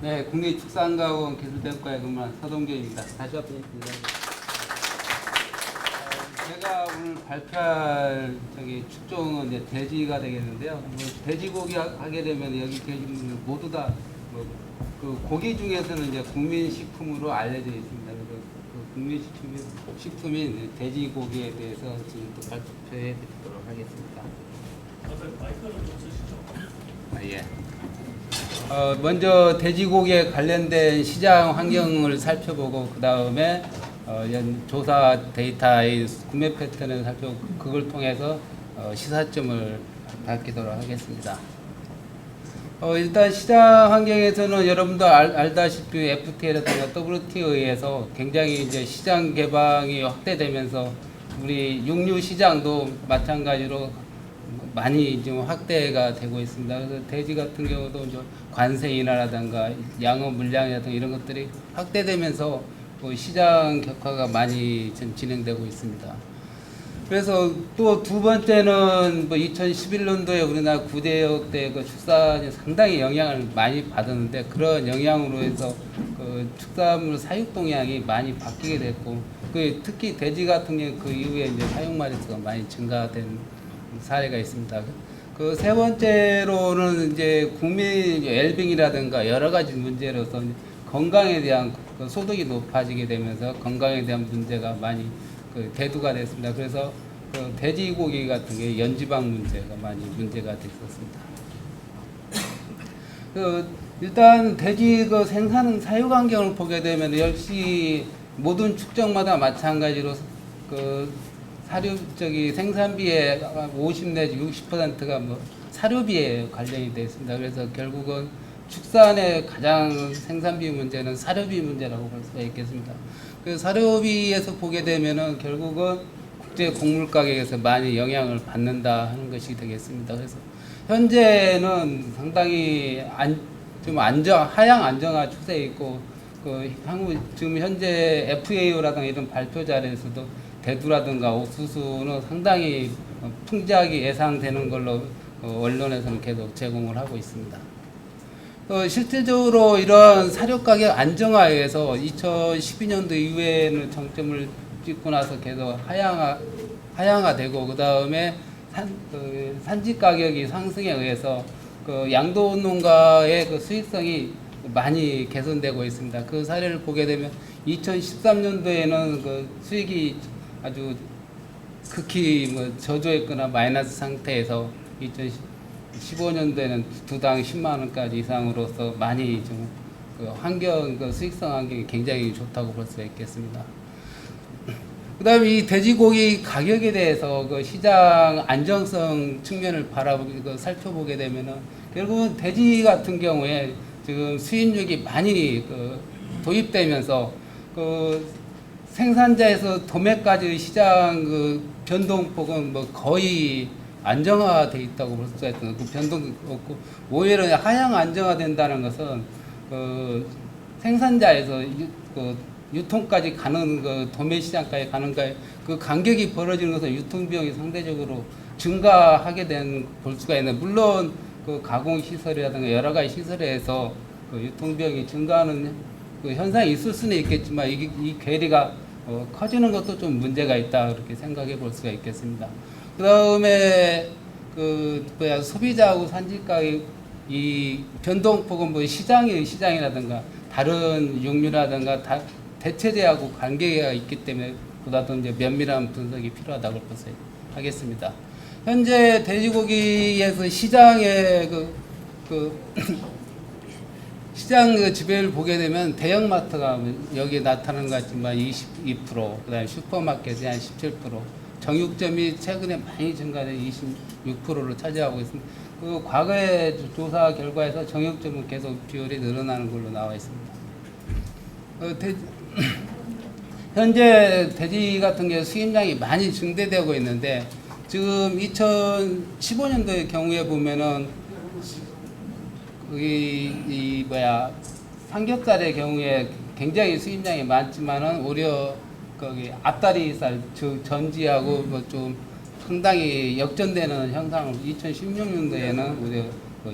네, 국립축산과학원 기술대학과에 근무한 서동규입니다. 다시 한번 인사드립니다. 제가 오늘 발표할 축종은 이제 돼지가 되겠는데요. 돼지고기 하게 되면 여기 계신 분들 모두 다 그 고기 중에서는 이제 국민식품으로 알려져 있습니다. 그래서 그 국민식품인 돼지고기에 대해서 지금 또 발표해 드리도록 하겠습니다. 마이크를 좀 쓰시죠. 예. 먼저 돼지고기에 관련된 시장 환경을 살펴보고 그 다음에 조사 데이터의 구매 패턴을 살펴보고 그걸 통해서 시사점을 밝히도록 하겠습니다. 일단 시장 환경에서는 여러분도 알다시피 FTA라든가 WTO에 의해서 굉장히 이제 시장 개방이 확대되면서 우리 육류 시장도 마찬가지로 많이 좀 확대가 되고 있습니다. 그래서 돼지 같은 경우도 이제 관세 인하라든가 양어 물량이라든가 이런 것들이 확대되면서 시장 격화가 많이 진행되고 있습니다. 그래서 또 두 번째는 2011년도에 우리나라 구대역대 그 축산이 상당히 영향을 많이 받았는데 그런 영향으로 해서 그 축산물 사육 동향이 많이 바뀌게 됐고 특히 돼지 같은 경우 그 이후에 이제 사육 마리수가 많이 증가된 사례가 있습니다. 그 세 번째로는 이제 국민 웰빙이라든가 여러 가지 문제로서 건강에 대한 소득이 높아지게 되면서 건강에 대한 문제가 많이 대두가 됐습니다. 그래서 돼지고기 같은 게 연지방 문제가 많이 문제가 됐었습니다. 일단 돼지 생산 사육 환경을 보게 되면 역시 모든 축적마다 마찬가지로 사료 생산비의 50 내지 60%가 사료비에 관련이 되어 있습니다. 그래서 결국은 축산의 가장 생산비 문제는 사료비 문제라고 볼 수가 있겠습니다. 그 사료비에서 보게 되면은 결국은 국제 곡물 가격에서 많이 영향을 받는다 하는 것이 되겠습니다. 그래서 현재는 상당히 하향 안정화 추세에 있고 지금 현재 FAO라든가 이런 발표 자료에서도 대두라든가 옥수수는 상당히 풍작이 예상되는 걸로 언론에서는 계속 제공을 하고 있습니다. 실질적으로 이런 사료 가격 안정화에 의해서 2012년도 이후에는 정점을 찍고 나서 계속 하향화되고 그 다음에 산지 가격이 상승에 의해서 양돈 농가의 수익성이 많이 개선되고 있습니다. 그 사례를 보게 되면 2013년도에는 수익이 아주 극히 저조했거나 마이너스 상태에서 2015년도에는 두당 10만 원까지 이상으로서 많이 좀 수익성 환경이 굉장히 좋다고 볼 수 있겠습니다. 그다음에 이 돼지고기 가격에 대해서 시장 안정성 측면을 살펴보게 되면은 결국은 돼지 같은 경우에 지금 수입육이 많이 도입되면서 생산자에서 도매까지 시장 변동폭은 거의 안정화되어 있다고 볼 수가 있습니다. 변동이 없고 오히려 하향 안정화된다는 것은 생산자에서 유통까지 가는 도매 시장까지 가는 그 간격이 벌어지는 것은 유통 비용이 상대적으로 증가하게 볼 수가 있는데 물론 가공 시설이라든가 여러 가지 시설에서 유통 비용이 증가하는 현상이 있을 수는 있겠지만 이 괴리가 커지는 것도 좀 문제가 있다 그렇게 생각해 볼 수가 있겠습니다. 그 다음에 소비자하고 산지가의 이 변동폭은 시장이라든가 다른 육류라든가 대체제하고 관계가 있기 때문에 보다 더 이제 면밀한 분석이 필요하다고 볼 수 하겠습니다. 현재 돼지고기에서 시장의 시장 지배를 보게 되면 대형마트가 여기에 나타나는 것 같지만 22%, 그다음에 슈퍼마켓이 한 17%, 정육점이 최근에 많이 증가돼 26%를 차지하고 있습니다. 과거의 조사 결과에서 정육점은 계속 비율이 늘어나는 걸로 나와 있습니다. 현재 돼지 같은 경우 수입량이 많이 증대되고 있는데 지금 2015년도의 경우에 보면은 삼겹살의 경우에 굉장히 수입량이 많지만은 오히려 앞다리살 전지하고 좀 상당히 역전되는 현상을 2016년도에는 오히려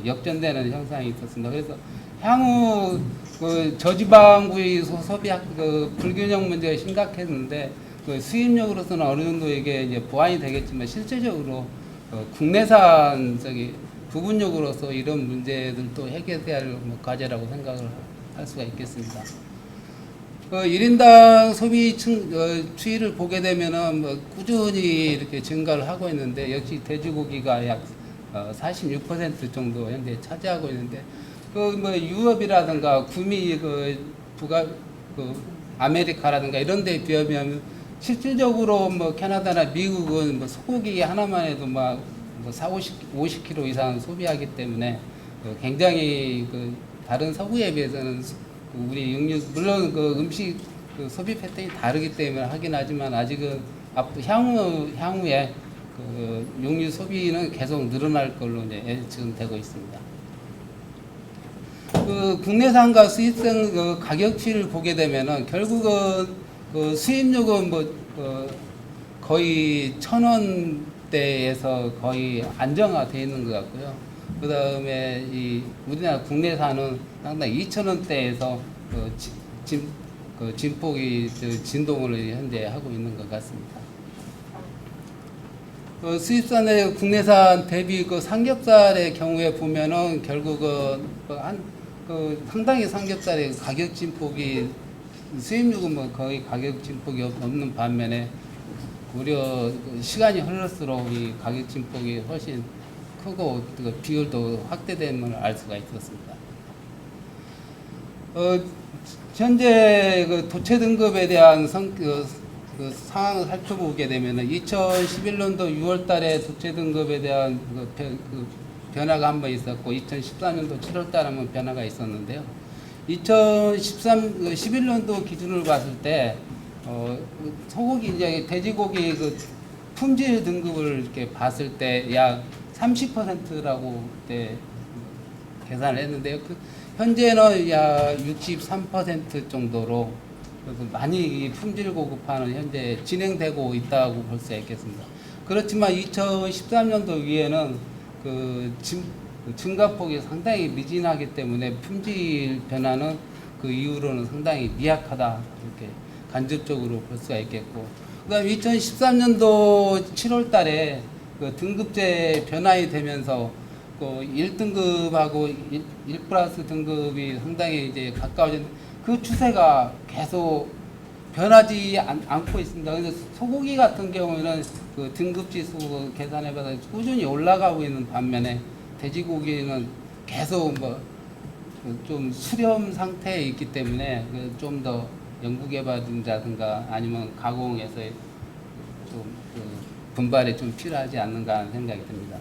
역전되는 현상이 있었습니다. 그래서 향후 그 저지방부의 소비 그 불균형 문제가 심각했는데 그 수입력으로서는 어느 정도 이게 이제 보완이 되겠지만 실제적으로 국내산 저기 부분력으로서 이런 문제들도 해결해야 할 과제라고 생각을 할 수가 있겠습니다. 1인당 소비 추이를 보게 되면은 뭐 꾸준히 이렇게 증가를 하고 있는데 역시 돼지고기가 약 46% 정도 현재 차지하고 있는데 그 뭐 유럽이라든가 구미 아메리카라든가 이런 데에 비하면 실질적으로 뭐 캐나다나 미국은 뭐 소고기 하나만 해도 막 50kg 이상 소비하기 때문에 굉장히 다른 서구에 비해서는 우리 육류 물론 음식 소비 패턴이 다르기 때문에 하긴 하지만 아직은 향후에 육류 소비는 계속 늘어날 걸로 이제 예측되고 있습니다. 국내산과 수입산 가격 추이를 보게 되면은 결국은 수입육은 거의 1,000원대에서 거의 안정화되어 있는 것 같고요. 그 다음에 이 우리나라 국내산은 상당히 2,000원대에서 진폭이 진동을 현재 하고 있는 것 같습니다. 수입산의 국내산 대비 삼겹살의 경우에 보면은 결국은 상당히 삼겹살의 가격 진폭이 수입육은 거의 가격 진폭이 없는 반면에 오히려 시간이 흐를수록 이 가격 진폭이 훨씬 크고 비율도 확대됨을 알 수가 있었습니다. 현재 도체 등급에 대한 상황을 살펴보게 되면 2011년도 6월달에 도체 등급에 대한 변화가 한번 있었고 2014년도 7월달에 한번 변화가 있었는데요. 2011년도 기준으로 봤을 때 소고기 이제 돼지고기 품질 등급을 이렇게 봤을 때 약 30%라고 그때 계산을 했는데요. 현재는 약 63% 정도로 많이 품질 고급화는 현재 진행되고 있다고 볼 수 있겠습니다. 그렇지만 2013년도 위에는 증가폭이 상당히 미진하기 때문에 품질 변화는 그 이후로는 상당히 미약하다 이렇게 간접적으로 볼 수가 있겠고, 그다음에 2013년도 7월달에 등급제 변화이 되면서 1등급하고 1 플러스 등급이 상당히 이제 가까워진 그 추세가 계속 변하지 않고 있습니다. 그래서 소고기 같은 경우에는 등급지수 계산해봐서 꾸준히 올라가고 있는 반면에 돼지고기는 계속 좀 수렴 상태에 있기 때문에 좀 더 연구개발이라든가 아니면 가공에서 좀 분발이 좀 필요하지 않는가 하는 생각이 듭니다.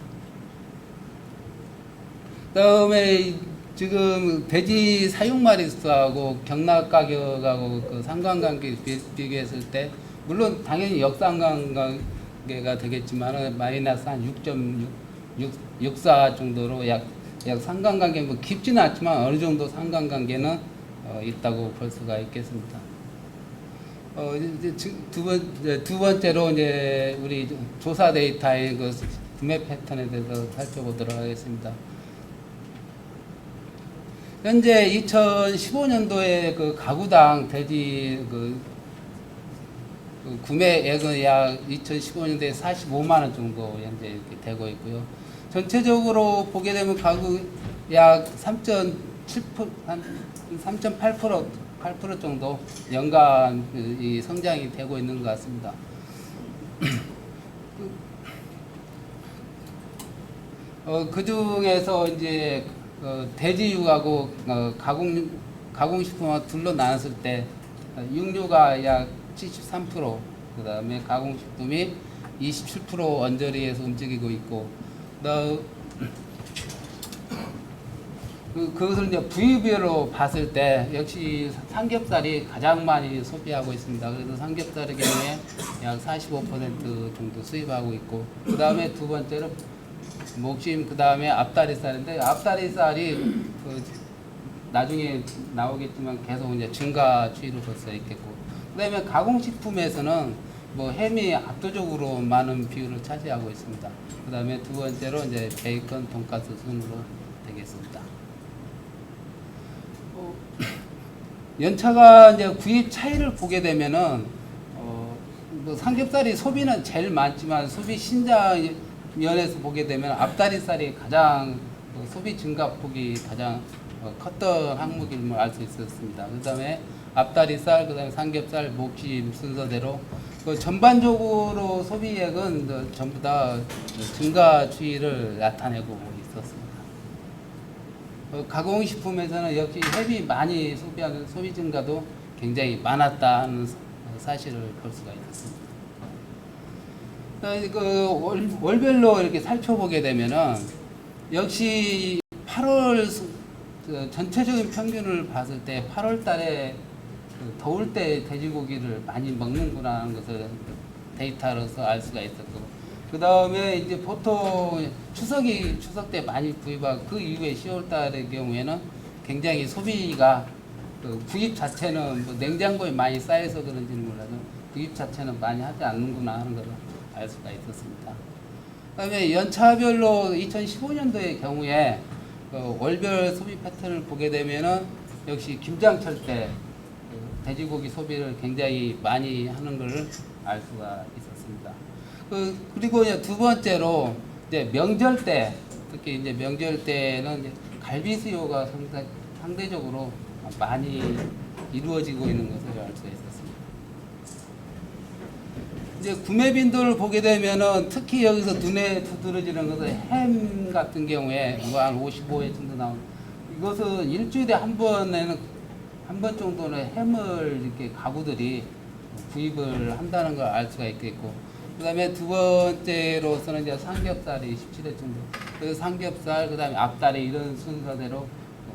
그다음에 지금 돼지 사육마리수하고 경락 가격하고 상관관계 비교했을 때 물론 당연히 역상관계가 되겠지만 마이너스 한 6.64 정도로 약 상관관계 깊지는 않지만 어느 정도 상관관계는 있다고 볼 수가 있겠습니다. 이제 두 번째로 이제 우리 조사 데이터의 구매 패턴에 대해서 살펴보도록 하겠습니다. 현재 2015년도에 가구당 돼지 구매액은 약 2015년도에 45만 원 정도 현재 이렇게 되고 있고요. 전체적으로 보게 되면 가구 약 3.8% 정도 연간 이 성장이 되고 있는 것 같습니다. 그 중에서 이제 돼지육하고 가공식품하고 둘로 나눴을 때 육류가 약 73%, 그 다음에 가공식품이 27% 언저리에서 움직이고 있고, 그것을 이제 부위별로 봤을 때 역시 삼겹살이 가장 많이 소비하고 있습니다. 그래서 삼겹살의 경우에 약 45% 정도 수입하고 있고, 그 다음에 두 번째로 목심, 그 다음에 앞다리살인데 앞다리살이 나중에 나오겠지만 계속 이제 증가 추이로 볼 수 있겠고, 그 다음에 가공식품에서는 햄이 압도적으로 많은 비율을 차지하고 있습니다. 그 다음에 두 번째로 이제 베이컨, 돈가스 순으로 되겠습니다. 연차가 이제 구입 차이를 보게 되면은 뭐 삼겹살이 소비는 제일 많지만 소비 신장 면에서 보게 되면 앞다리살이 가장 소비 증가폭이 가장 컸던 항목임을 알 수 있었습니다. 그다음에 앞다리살, 그다음에 삼겹살, 목심 순서대로 전반적으로 소비액은 전부 다 증가 추이를 나타내고 있었습니다. 가공식품에서는 역시 햄이 많이 소비하는 소비 증가도 굉장히 많았다는 사실을 볼 수가 있었습니다. 월별로 이렇게 살펴보게 되면은 역시 8월 전체적인 평균을 봤을 때 8월 달에 더울 때 돼지고기를 많이 먹는구나 하는 것을 데이터로서 알 수가 있었고, 그 다음에 이제 보통 추석 때 많이 구입하고 그 이후에 10월 달의 경우에는 굉장히 소비가 구입 자체는 뭐 냉장고에 많이 쌓여서 그런지는 몰라도 구입 자체는 많이 하지 않는구나 하는 것을 알 수가 있었습니다. 그다음에 연차별로 2015년도의 경우에 월별 소비 패턴을 보게 되면은 역시 김장철 때 돼지고기 소비를 굉장히 많이 하는 것을 알 수가 있었습니다. 그리고 이제 두 번째로 이제 명절 때, 특히 이제 명절 때는 이제 갈비 수요가 상대적으로 많이 이루어지고 있는 것을 알 수가 있었습니다. 이제 구매 빈도를 보게 되면은 특히 여기서 눈에 두드러지는 것은 햄 같은 경우에 뭐 한 55회 정도 나오는, 이것은 일주일에 한 번 정도는 햄을 이렇게 가구들이 구입을 한다는 걸 알 수가 있겠고, 그 다음에 두 번째로서는 이제 삼겹살이 17회 정도, 그 삼겹살, 그 다음에 앞다리 이런 순서대로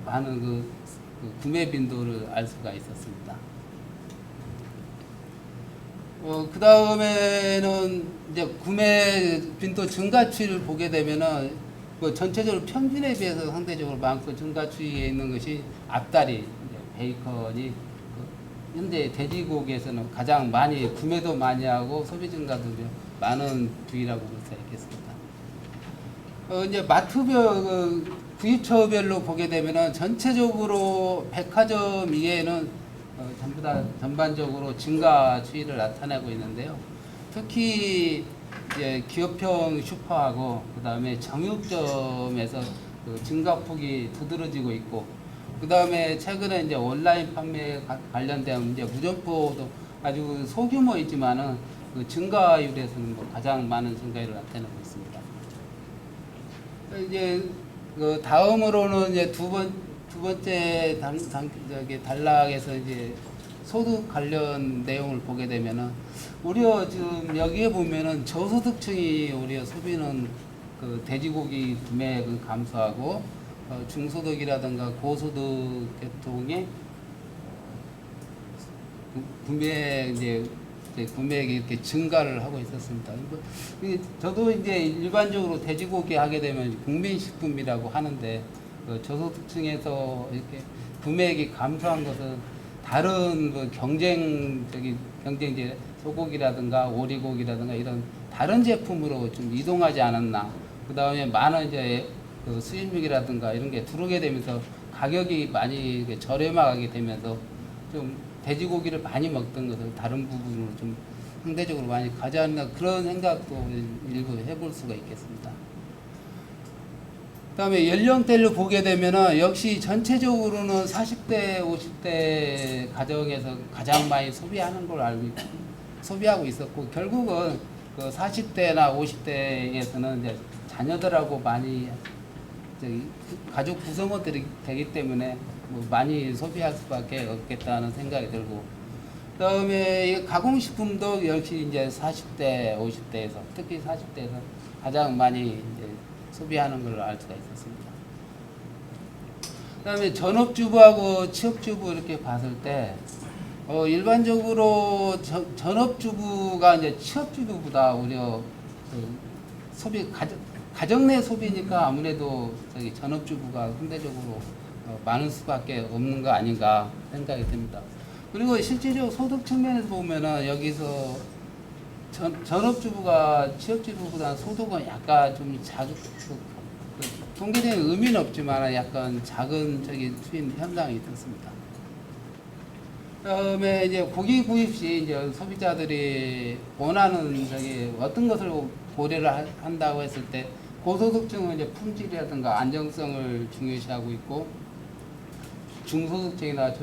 많은 그 구매 빈도를 알 수가 있었습니다. 그 다음에는 이제 구매 빈도 증가추이를 보게 되면은 그 전체적으로 평균에 비해서 상대적으로 많고 증가추이에 있는 것이 앞다리, 베이컨이 현재 돼지고기에서는 가장 많이 구매도 많이 하고 소비 증가도 많은 부위라고 볼 수 있겠습니다. 이제 마트별 구입처별로 보게 되면은 전체적으로 백화점 이외에는 전부 다 전반적으로 증가 추이를 나타내고 있는데요. 특히 이제 기업형 슈퍼하고 그 다음에 정육점에서 증가폭이 두드러지고 있고, 그 다음에 최근에 이제 온라인 판매 관련된 이제 무점포도 아주 소규모이지만은 그 증가율에서는 뭐 가장 많은 증가율을 나타내고 있습니다. 이제 그 다음으로는 이제 두 번째 단락에서 이제 소득 관련 내용을 보게 되면은 우려 지금 여기에 보면은 저소득층이 우려 소비는 그 돼지고기 구매액을 감소하고 중소득이라든가 고소득 계통의 구매액이 이렇게 증가를 하고 있었습니다. 저도 이제 일반적으로 돼지고기 하게 되면 국민식품이라고 하는데 저소득층에서 이렇게 구매액이 감소한 것은 다른 경쟁제 소고기라든가 오리고기라든가 이런 다른 제품으로 좀 이동하지 않았나. 그 다음에 많은 이제 수입육이라든가 이런 게 들어오게 되면서 가격이 많이 저렴하게 되면서 좀 돼지고기를 많이 먹던 것을 다른 부분으로 좀 상대적으로 많이 가져왔나, 그런 생각도 일부 해볼 수가 있겠습니다. 그 다음에 연령대를 보게 되면은 역시 전체적으로는 40대, 50대 가정에서 가장 많이 소비하는 걸 소비하고 있었고, 결국은 그 40대나 50대에서는 이제 자녀들하고 많이 가족 구성원들이 되기 때문에 뭐 많이 소비할 수밖에 없겠다는 생각이 들고, 그다음에 가공식품도 역시 이제 40대, 50대에서 특히 40대에서 가장 많이 이제 소비하는 걸 알 수가 있었습니다. 그다음에 전업주부하고 취업주부 이렇게 봤을 때 일반적으로 전업주부가 이제 취업주부보다 오히려 가정 내 소비니까 아무래도 전업주부가 상대적으로 많을 수밖에 없는 거 아닌가 생각이 듭니다. 그리고 실질적으로 소득 측면에서 보면은 여기서 전업주부가 취업주부보다 소득은 약간 좀 통계적인 의미는 없지만 약간 작은 수익 현상이 있었습니다. 그다음에 이제 고기 구입 시 이제 소비자들이 원하는 저기 어떤 것을 고려를 한다고 했을 때 고소득층은 이제 품질이라든가 안정성을 중요시하고 있고 중소득층이나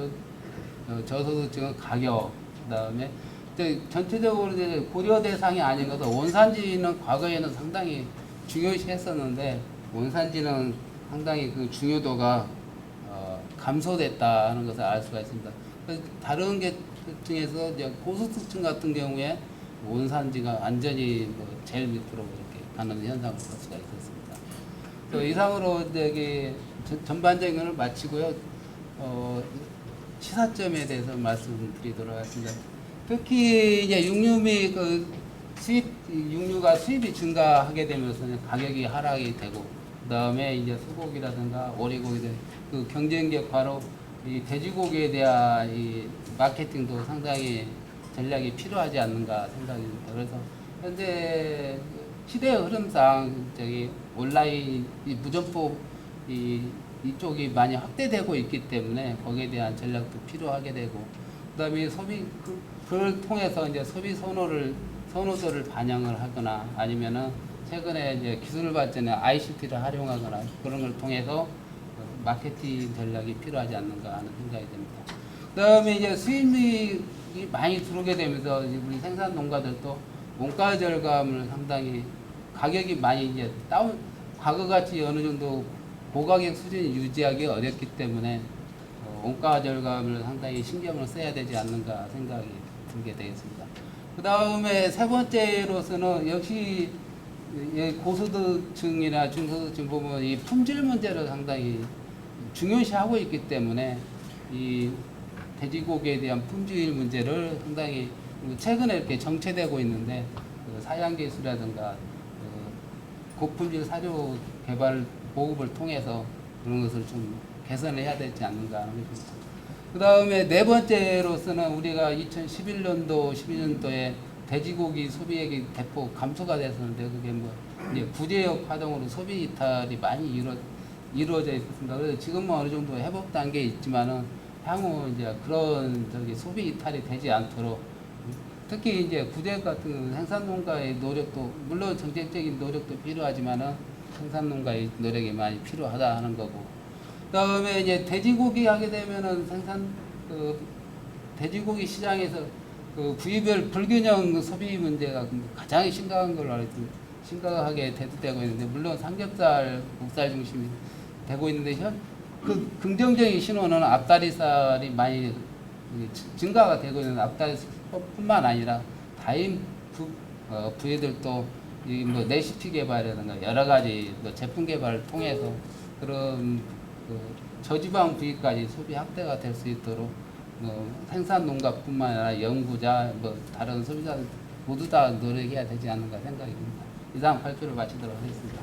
저소득층은 가격, 그다음에 이제 전체적으로 이제 고려 대상이 아닌 것은 원산지는 과거에는 상당히 중요시했었는데 원산지는 상당히 그 중요도가 감소됐다는 것을 알 수가 있습니다. 그래서 다른 계층에서 이제 고소득층 같은 경우에 원산지가 완전히 뭐 제일 밑으로 이렇게 가는 현상을 볼 수가 있었습니다. 이상으로 저기 전반적인 걸 마치고요. 시사점에 대해서 말씀드리도록 하겠습니다. 특히 이제 육류 및 그 육류가 수입이 증가하게 되면서 가격이 하락이 되고, 그 다음에 이제 소고기라든가 오리고기 등 그 경쟁 격화로 이 돼지고기에 대한 이 마케팅도 상당히 전략이 필요하지 않는가 생각이 듭니다. 그래서 현재 시대의 흐름상 저기 온라인 이 무점포 이쪽이 많이 확대되고 있기 때문에 거기에 대한 전략도 필요하게 되고, 그다음에 소비 그걸 통해서 이제 소비 선호도를 반영을 하거나 아니면은 최근에 이제 기술 발전에 ICT를 활용하거나 그런 걸 통해서 마케팅 전략이 필요하지 않는가 하는 생각이 듭니다. 그다음에 이제 수입이 많이 들어오게 되면서 우리 생산 농가들도 원가 절감을 상당히 가격이 많이 이제 과거 같이 어느 정도 고가격 수준이 유지하기 어렵기 때문에 원가 절감을 상당히 신경을 써야 되지 않는가 생각이 들게 되겠습니다. 그 다음에 세 번째로서는 역시 고소득층이나 중소득층 보면 이 품질 문제를 상당히 중요시하고 있기 때문에 이 돼지고기에 대한 품질 문제를 상당히 최근에 이렇게 정체되고 있는데 사양 기술이라든가 고품질 사료 개발 보급을 통해서 그런 것을 좀 개선해야 되지 않는가 하는 것입니다. 그 다음에 네 번째로서는 우리가 2011년도, 12년도에 돼지고기 소비액이 대폭 감소가 됐었는데 그게 뭐 이제 구제역 파동으로 소비 이탈이 많이 이루어져 있었습니다. 그래서 지금은 어느 정도 회복 단계에 있지만은 향후 이제 그런 저기 소비 이탈이 되지 않도록 특히 이제 구제역 같은 생산농가의 노력도 물론 정책적인 노력도 필요하지만은 생산농가의 노력이 많이 필요하다 하는 거고. 그다음에 이제 돼지고기 하게 되면은 돼지고기 시장에서 그 부위별 불균형 소비 문제가 가장 심각한 걸로 알고 심각하게 대두되고 있는데 물론 삼겹살, 목살 중심이 되고 있는데 그 긍정적인 신호는 앞다리살이 많이 증가가 되고 있는 앞다리뿐만 아니라 다인 부위들도 이 뭐 레시피 개발이라든가 여러 가지 제품 개발을 통해서 그런 저지방 부위까지 소비 확대가 될 수 있도록 생산 농가뿐만 아니라 연구자 다른 소비자들 모두 다 노력해야 되지 않는가 생각이 듭니다. 이상 발표를 마치도록 하겠습니다.